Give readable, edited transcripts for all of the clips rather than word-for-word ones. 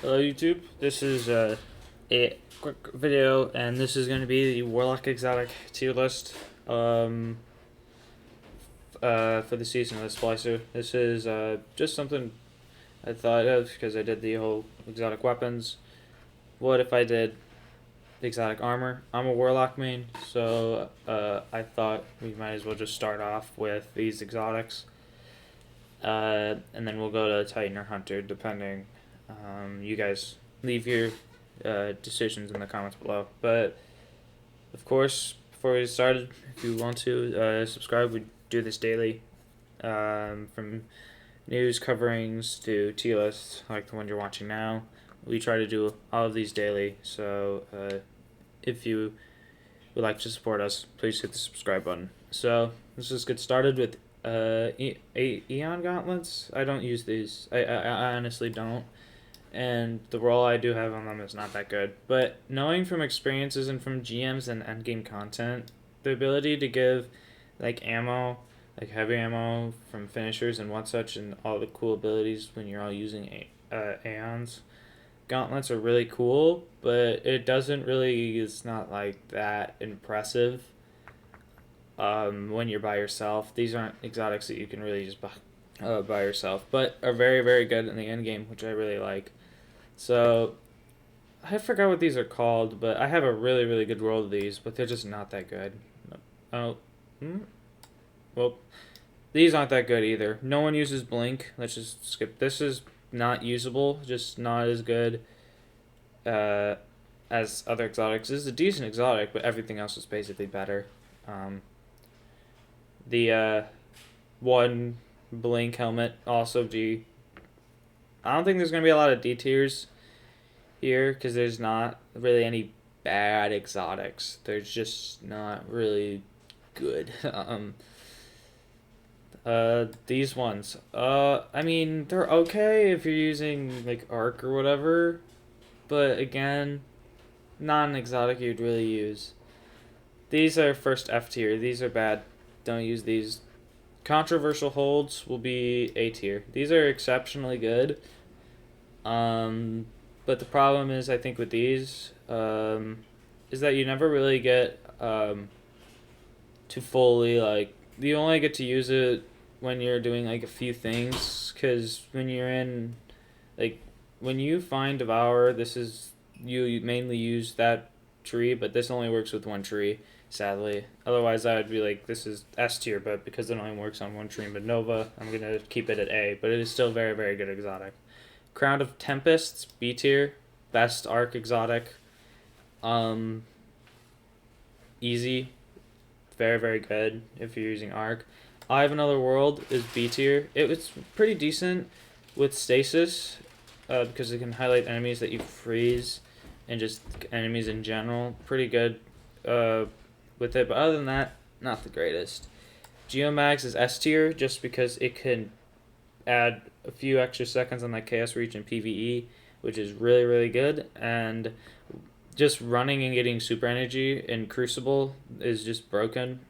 Hello YouTube, this is a quick video and this is going to be the Warlock Exotic tier list for the season of the Splicer. This is just something I thought of because I did the whole exotic weapons. What if I did exotic armor? I'm a Warlock main, so I thought we might as well just start off with these exotics. And then we'll go to Titan or Hunter depending. You guys leave your decisions in the comments below. But of course, before we get started, if you want to subscribe, we do this daily, from news coverings to tier lists like the one you're watching now. We try to do all of these daily. So if you would like to support us, please hit the subscribe button. So let's just get started with Eon Gauntlets. I don't use these. I honestly don't. And the role I do have on them is not that good. But knowing from experiences and from GMs and endgame content, the ability to give like ammo, like heavy ammo from finishers and what such, and all the cool abilities when you're all using Aeons gauntlets are really cool, but it doesn't really, it's not like that impressive when you're by yourself. These aren't exotics that you can really just by yourself, but are very, very good in the end game, which I really like. So, I forgot what these are called, but I have a really, really good roll of these, but they're just not that good. Oh, well, these aren't that good either. No one uses Blink. Let's just skip. This is not usable, just not as good as other exotics. This is a decent exotic, but everything else is basically better. The one Blink helmet, also D. I don't think there's going to be a lot of D tiers here because there's not really any bad exotics. They're just not really good. These ones. I mean, they're okay if you're using like Arc or whatever, but again, not an exotic you'd really use. These are first F tier. These are bad. Don't use these. Controversial holds will be A tier. These are exceptionally good. But the problem is, I think, with these, is that you never really get to fully, like, you only get to use it when you're doing, like, a few things, because when you're in, like, when you find Devour, this is, you mainly use that tree, but this only works with one tree, sadly. Otherwise, I would be like, this is S tier, but because it only works on one tree in Nova, I'm going to keep it at A, but it is still very, very good exotic. Crown of Tempests, B tier, best arc exotic. Easy, very, very good if you're using arc. I Have Another World is B tier. It was pretty decent with stasis, because it can highlight enemies that you freeze and just enemies in general. Pretty good with it, but other than that, not the greatest. Geomags is S tier just because it can add a few extra seconds on that Chaos Reach in PvE, which is really, really good. And just running and getting super energy in Crucible is just broken.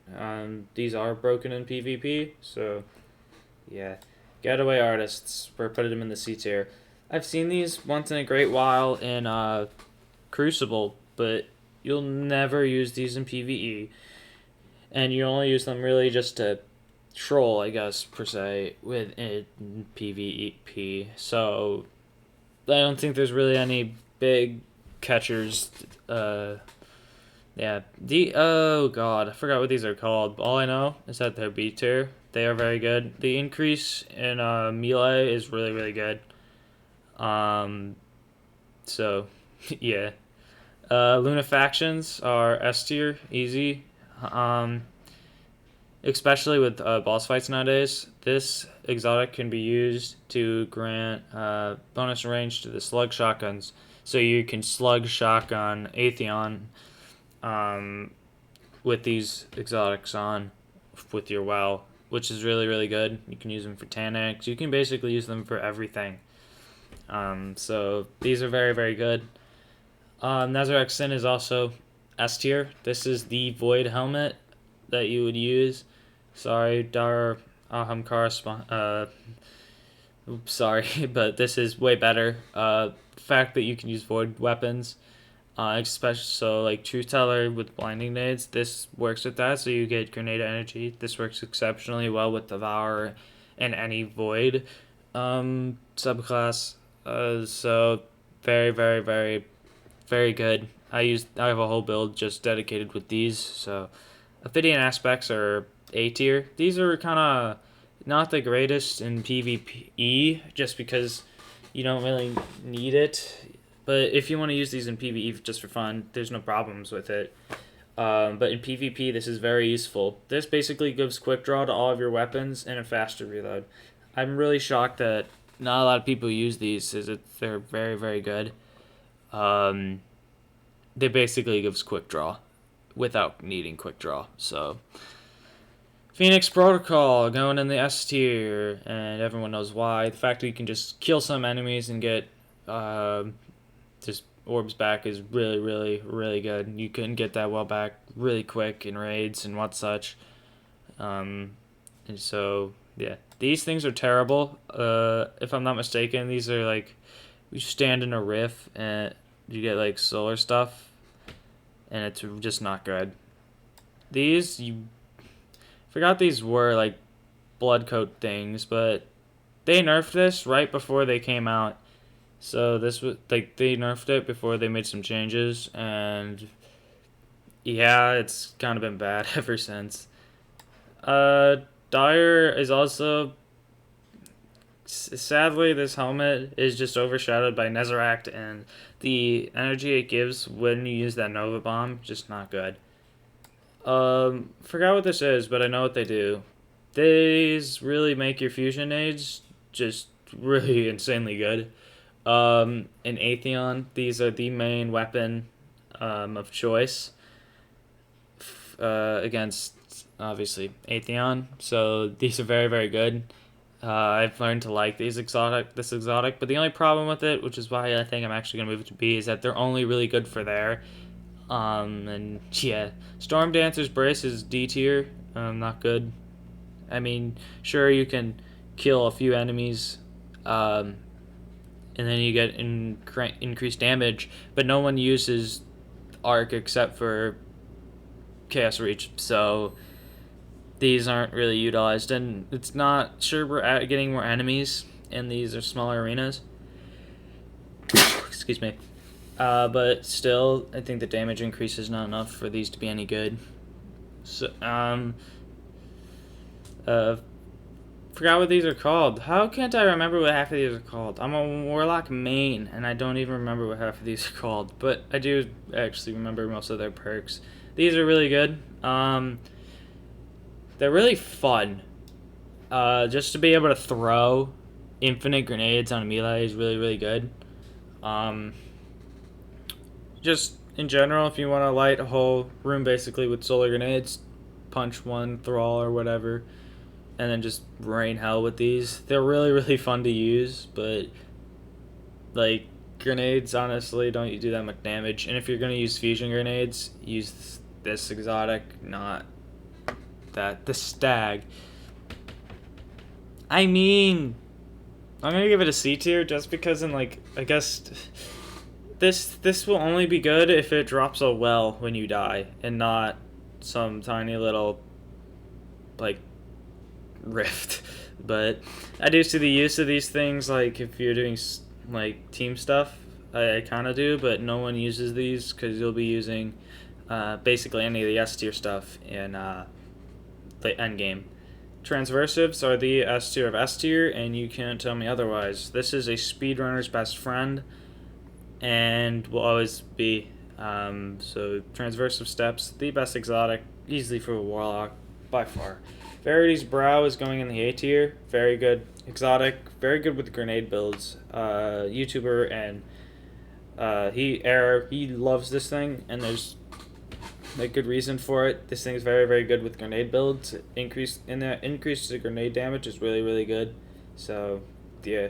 These are broken in PvP, so yeah. Getaway Artists, we're putting them in the C tier. I've seen these once in a great while in Crucible, but you'll never use these in PvE. And you only use them really just to troll, I guess, per se, with PvP. So I don't think there's really any big catchers. Yeah. Oh god, I forgot what these are called. All I know is that they're B tier. They are very good. The increase in melee is really, really good. So yeah. Lunafactions are S tier, easy. Especially with boss fights nowadays, this exotic can be used to grant bonus range to the slug shotguns. So you can slug shotgun Atheon with these exotics on with your WoW, which is really, really good. You can use them for Tanics. You can basically use them for everything. So these are very, very good. Nezarec Sin is also S tier. This is the Void helmet that you would use. Sorry, Dar Ahamkar Oops, sorry, but this is way better. The fact that you can use void weapons, especially so like Truth Teller with blinding nades, this works with that. So you get grenade energy. This works exceptionally well with Devour and any void subclass. So very, very, very, very good. I have a whole build just dedicated with these. So Ophidian aspects are A tier. These are kind of not the greatest in PvE just because you don't really need it. But if you want to use these in PvE just for fun, there's no problems with it. But in PvP, this is very useful. This basically gives quick draw to all of your weapons and a faster reload. I'm really shocked that not a lot of people use these, as they're very, very good. Um, they basically gives quick draw without needing quick draw. So Phoenix Protocol going in the S tier, and everyone knows why. The fact that you can just kill some enemies and get just orbs back is really, really, really good. You can get that well back really quick in raids and what such. And so, yeah. These things are terrible. If I'm not mistaken, these are like, you stand in a rift and you get like solar stuff, and it's just not good. These, you forgot these were like blood coat things, but they nerfed this right before they came out. So this was like they nerfed it before they made some changes, and yeah, it's kind of been bad ever since. Dire is also sadly this helmet is just overshadowed by Nezeract, and the energy it gives when you use that Nova Bomb just not good. Forgot what this is, but I know what they do. These really make your fusion nades just really insanely good. In Atheon, these are the main weapon of choice against obviously Atheon. So these are very, very good. I've learned to like this exotic, but the only problem with it, which is why I think I'm actually gonna move it to B, is that they're only really good for there. And yeah, Storm Dancer's Brace is D tier. Not good. I mean, sure you can kill a few enemies, and then you get increased damage, but no one uses Arc except for Chaos Reach, so these aren't really utilized, and it's not sure we're getting more enemies, and these are smaller arenas. Excuse me. But still, I think the damage increase is not enough for these to be any good. So, forgot what these are called. How can't I remember what half of these are called? I'm a Warlock main, and I don't even remember what half of these are called. But I do actually remember most of their perks. These are really good. They're really fun. Just to be able to throw infinite grenades on a melee is really, really good. Just in general, if you want to light a whole room basically with solar grenades, punch one thrall or whatever, and then just rain hell with these. They're really, really fun to use, but like grenades honestly don't do that much damage. And if you're gonna use fusion grenades, use this exotic, not the stag. I mean, I'm gonna give it a C tier just because in like I guess this will only be good if it drops a well when you die and not some tiny little like rift. But I do see the use of these things, like if you're doing like team stuff. I kind of do, but no one uses these because you'll be using basically any of the S tier stuff in the end game. Transversives are the S tier of S tier, and you can't tell me otherwise. This is a speedrunner's best friend, and will always be. So Transversive Steps, the best exotic, easily for a Warlock, by far. Verity's Brow is going in the A tier. Very good exotic, very good with grenade builds. YouTuber, and he loves this thing, and there's a good reason for it. This thing is very, very good with grenade builds. Increase the grenade damage is really, really good. So yeah,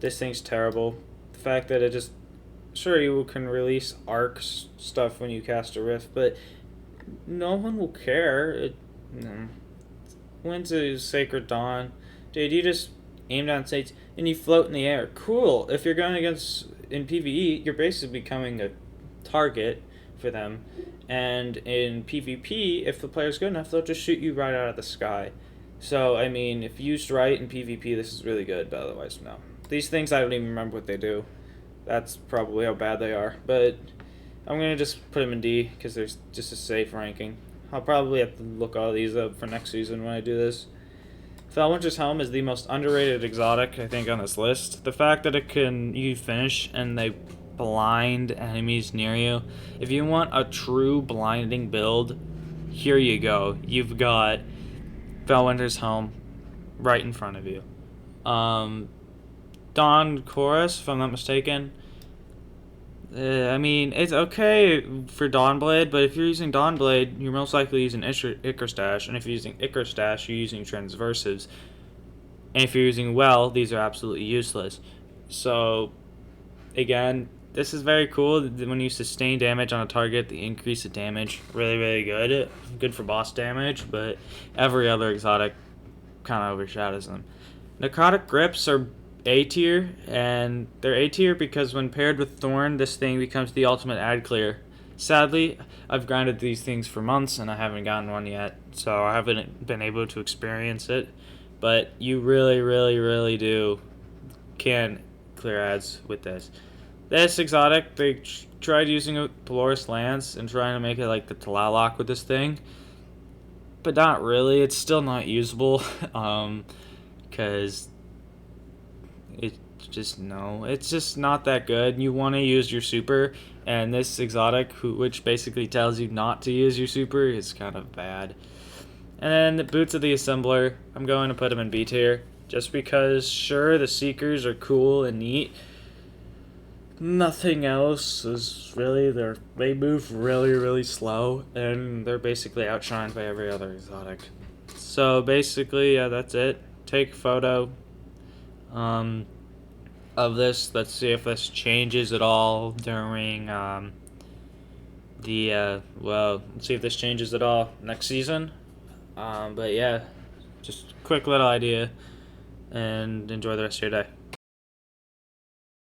this thing's terrible. The fact that it just, sure, you can release arc stuff when you cast a rift, but no one will care. When's a Sacred Dawn? Dude, you just aim down sights, and you float in the air. Cool. If you're going against in PvE, you're basically becoming a target for them. And in PvP, if the player's good enough, they'll just shoot you right out of the sky. So, I mean, if used right in PvP, this is really good, but otherwise, no. These things, I don't even remember what they do. That's probably how bad they are. But I'm going to just put them in D, because there's just a safe ranking. I'll probably have to look all these up for next season when I do this. Falwinger's Helm is the most underrated exotic, I think, on this list. The fact that you finish and they blind enemies near you. If you want a true blinding build, here you go. You've got Falwinger's Helm right in front of you. Dawn Chorus, if I'm not mistaken. I mean, it's okay for Dawnblade, but if you're using Dawnblade, you're most likely using Icarstash, and if you're using Icarstash, you're using Transversives. And if you're using Well, these are absolutely useless. So, again, this is very cool. When you sustain damage on a target, the increase of damage, really, really good. Good for boss damage, but every other exotic kind of overshadows them. Necrotic Grips are A tier, and they're A tier because when paired with Thorn, this thing becomes the ultimate ad clear. Sadly, I've grinded these things for months and I haven't gotten one yet, so I haven't been able to experience it. But you really, really, really can clear ads with this. This exotic, they tried using a Polaris Lance and trying to make it like the Tlaloc with this thing, but not really. It's still not usable, because it's just not that good. You want to use your super, and this exotic, which basically tells you not to use your super, is kind of bad. And then the Boots of the Assembler, I'm going to put them in B tier, just because, sure, the Seekers are cool and neat. Nothing else is really, they move really, really slow, and they're basically outshined by every other exotic. So basically, yeah, that's it. Take a photo of this. Let's see if this changes at all during let's see if this changes at all next season. But yeah, just quick little idea, and enjoy the rest of your day.